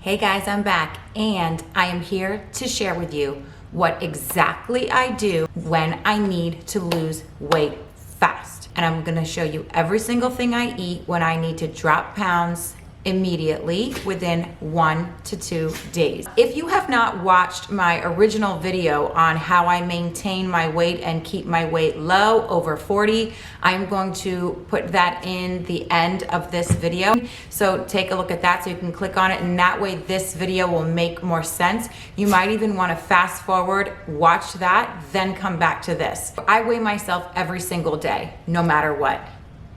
Hey guys, I'm back and I am here to share with you what exactly I do when I need to lose weight fast. And I'm gonna show you every single thing I eat when I need to drop pounds immediately within 1 to 2 days. If you have not watched my original video on how I maintain my weight and keep my weight low over 40, I'm going to put that in the end of this video. So take a look at that so you can click on it, and that way this video will make more sense. You might even want to fast forward, watch that, then come back to this. I weigh myself every single day, no matter what.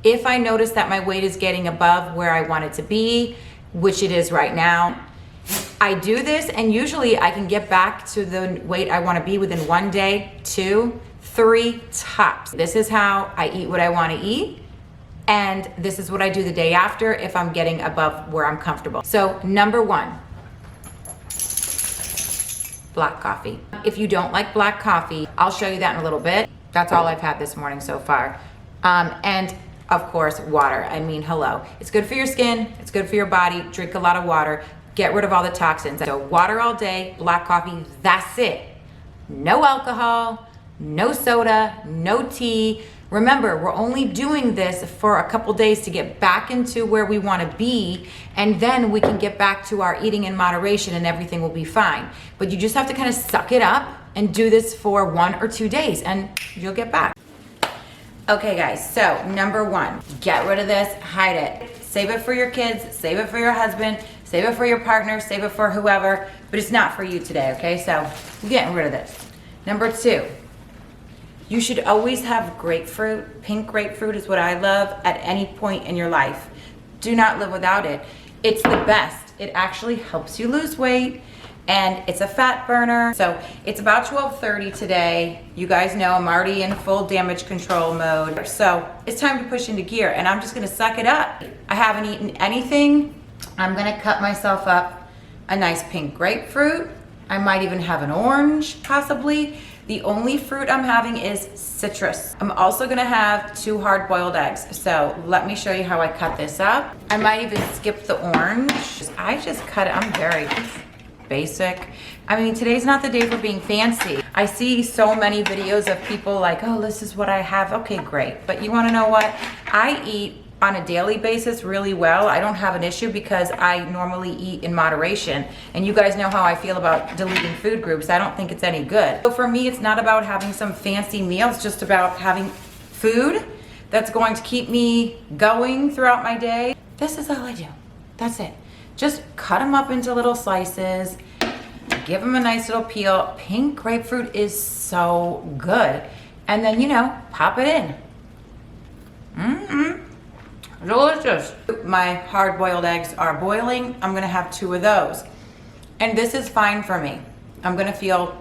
If I notice that my weight is getting above where I want it to be, which it is right now, I do this and usually I can get back to the weight I want to be within 1 day, 2, 3 tops. This is how I eat what I want to eat, and this is what I do the day after if I'm getting above where I'm comfortable. So number 1, black coffee. If you don't like black coffee, I'll show you that in a little bit. That's all I've had this morning so far. And of course, water. I mean, hello. It's good for your skin. It's good for your body. Drink a lot of water. Get rid of all the toxins. So water all day, black coffee, that's it. No alcohol, no soda, no tea. Remember, we're only doing this for a couple days to get back into where we want to be, and then we can get back to our eating in moderation and everything will be fine. But you just have to kind of suck it up and do this for 1 or 2 days and you'll get back. Okay guys, so number 1, get rid of this, hide it. Save it for your kids, save it for your husband, save it for your partner, save it for whoever, but it's not for you today, okay? So you're getting rid of this. Number 2, you should always have grapefruit. Pink grapefruit is what I love at any point in your life. Do not live without it. It's the best. It actually helps you lose weight, and it's a fat burner. So it's about 12:30 today. You guys know I'm already in full damage control mode. So it's time to push into gear, and I'm just gonna suck it up. I haven't eaten anything. I'm gonna cut myself up a nice pink grapefruit. I might even have an orange, possibly. The only fruit I'm having is citrus. I'm also gonna have 2 hard-boiled eggs. So let me show you how I cut this up. I might even skip the orange. I just cut it, I'm very basic. I mean, today's not the day for being fancy. I see so many videos of people like, oh, this is what I have. Okay, great. But you wanna know what? I eat on a daily basis really well. I don't have an issue because I normally eat in moderation. And you guys know how I feel about deleting food groups. I don't think it's any good. So for me, it's not about having some fancy meal. It's just about having food that's going to keep me going throughout my day. This is all I do. That's it. Just cut them up into little slices, give them a nice little peel. Pink grapefruit is so good. And then, you know, pop it in. Delicious. My hard-boiled eggs are boiling. I'm gonna have 2 of those. And this is fine for me. I'm gonna feel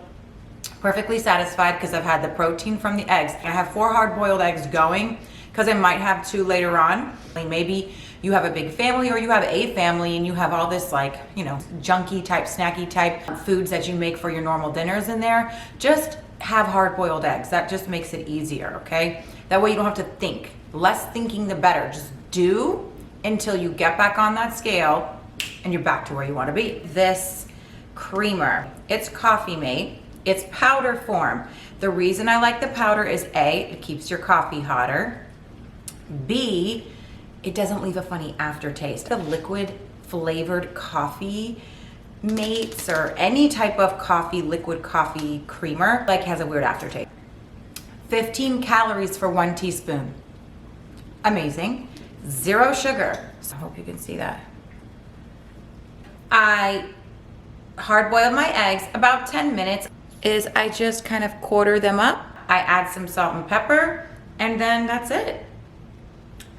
perfectly satisfied because I've had the protein from the eggs. I have 4 hard-boiled eggs going because I might have 2 later on. Maybe you have a big family or you have a family and you have all this, like, you know, junky type, snacky type foods that you make for your normal dinners in there. Just have hard-boiled eggs. That just makes it easier, okay? That way you don't have to think. Less thinking the better. Just do until you get back on that scale and you're back to where you want to be. This creamer, it's Coffee Mate. It's powder form. The reason I like the powder is A, it keeps your coffee hotter. B, it doesn't leave a funny aftertaste. The liquid flavored coffee mates or any type of coffee, liquid coffee creamer, like, has a weird aftertaste. 15 calories for 1 teaspoon. Amazing. 0 sugar. So I hope you can see that. I hard-boiled my eggs. About 10 minutes is I just kind of quarter them up. I add some salt and pepper, and then that's it.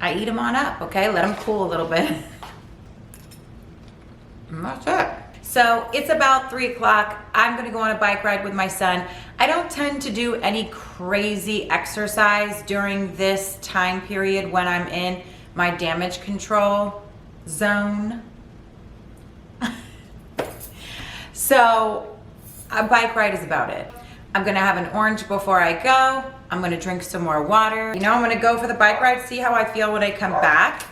I eat them on up, okay? Let them cool a little bit. And that's it. So it's about 3 o'clock. I'm gonna go on a bike ride with my son. I don't tend to do any crazy exercise during this time period when I'm in my damage control zone. So a bike ride is about it. I'm gonna have an orange before I go. I'm gonna drink some more water. You know, I'm gonna go for the bike ride, see how I feel when I come back.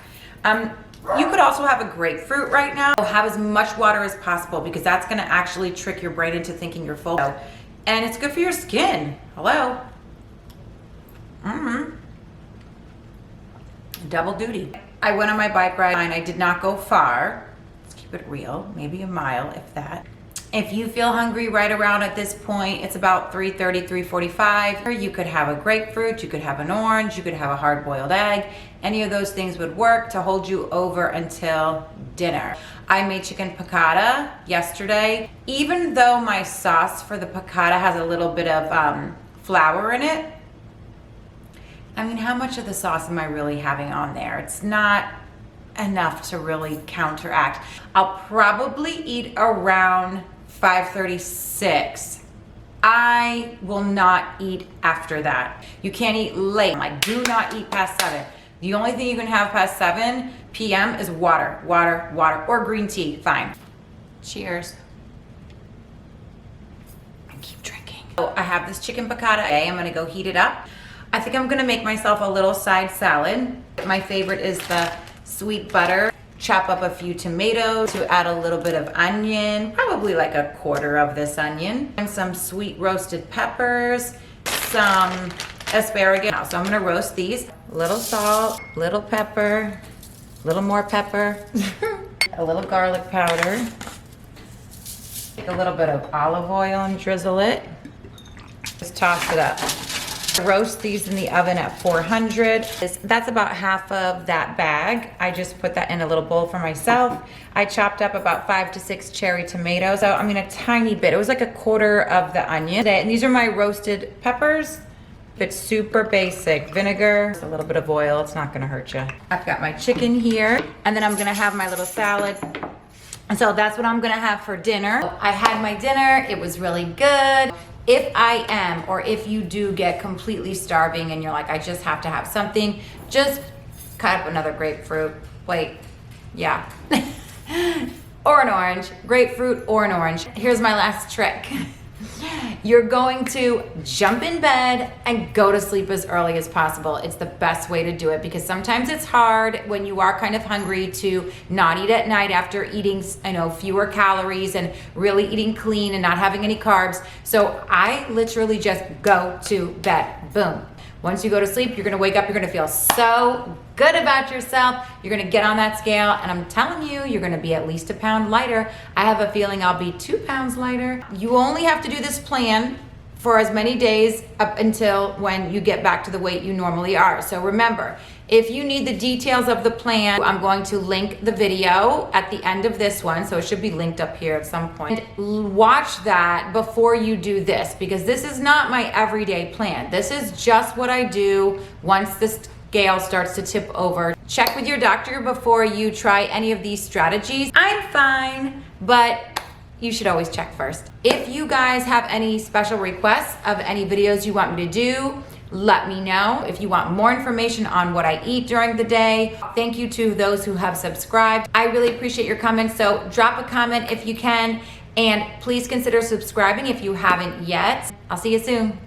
You could also have a grapefruit right now. Have as much water as possible because that's gonna actually trick your brain into thinking you're full. And it's good for your skin. Hello? Double duty. I went on my bike ride and I did not go far. Let's keep it real, maybe a mile, if that. If you feel hungry right around at this point, it's about 3:30, 3:45. You could have a grapefruit, you could have an orange, you could have a hard-boiled egg. Any of those things would work to hold you over until dinner. I made chicken piccata yesterday. Even though my sauce for the piccata has a little bit of flour in it, I mean, how much of the sauce am I really having on there? It's not enough to really counteract. I'll probably eat around 5:36. I will not eat after that. You can't eat late. Like, do not eat past 7. The only thing you can have past 7 p.m. is water, or green tea, fine. Cheers. And keep drinking. So I have this chicken piccata. Okay, I'm gonna go heat it up. I think I'm gonna make myself a little side salad. My favorite is the sweet butter. Chop up a few tomatoes to add a little bit of onion, probably like a quarter of this onion, and some sweet roasted peppers, some asparagus. So I'm gonna roast these. Little salt, little pepper, little more pepper, a little garlic powder. Take a little bit of olive oil and drizzle it. Just toss it up. Roast these in the oven at 400. That's about half of that bag. I just put that in a little bowl for myself. I chopped up about 5 to 6 cherry tomatoes. So, I mean, a tiny bit. It was like a quarter of the onion. And these are my roasted peppers. It's super basic. Vinegar, a little bit of oil. It's not gonna hurt you. I've got my chicken here, and then I'm gonna have my little salad. And so that's what I'm gonna have for dinner. I had my dinner. It was really good. If I am, or if you do get completely starving and you're like, I just have to have something, just cut up another grapefruit. Wait, yeah. Or an orange, grapefruit or an orange. Here's my last trick. You're going to jump in bed and go to sleep as early as possible. It's the best way to do it because sometimes it's hard when you are kind of hungry to not eat at night after eating, fewer calories and really eating clean and not having any carbs. So I literally just go to bed. Boom. Once you go to sleep, you're gonna wake up, you're gonna feel so good about yourself. You're gonna get on that scale, and I'm telling you, you're gonna be at least a pound lighter. I have a feeling I'll be 2 pounds lighter. You only have to do this plan for as many days up until when you get back to the weight you normally are. So remember, if you need the details of the plan, I'm going to link the video at the end of this one, so it should be linked up here at some point. Watch that before you do this, because this is not my everyday plan. This is just what I do once the scale starts to tip over. Check with your doctor before you try any of these strategies. I'm fine, but you should always check first. If you guys have any special requests of any videos you want me to do, let me know. If you want more information on what I eat during the day, thank you to those who have subscribed. I really appreciate your comments, so drop a comment if you can, and please consider subscribing if you haven't yet. I'll see you soon.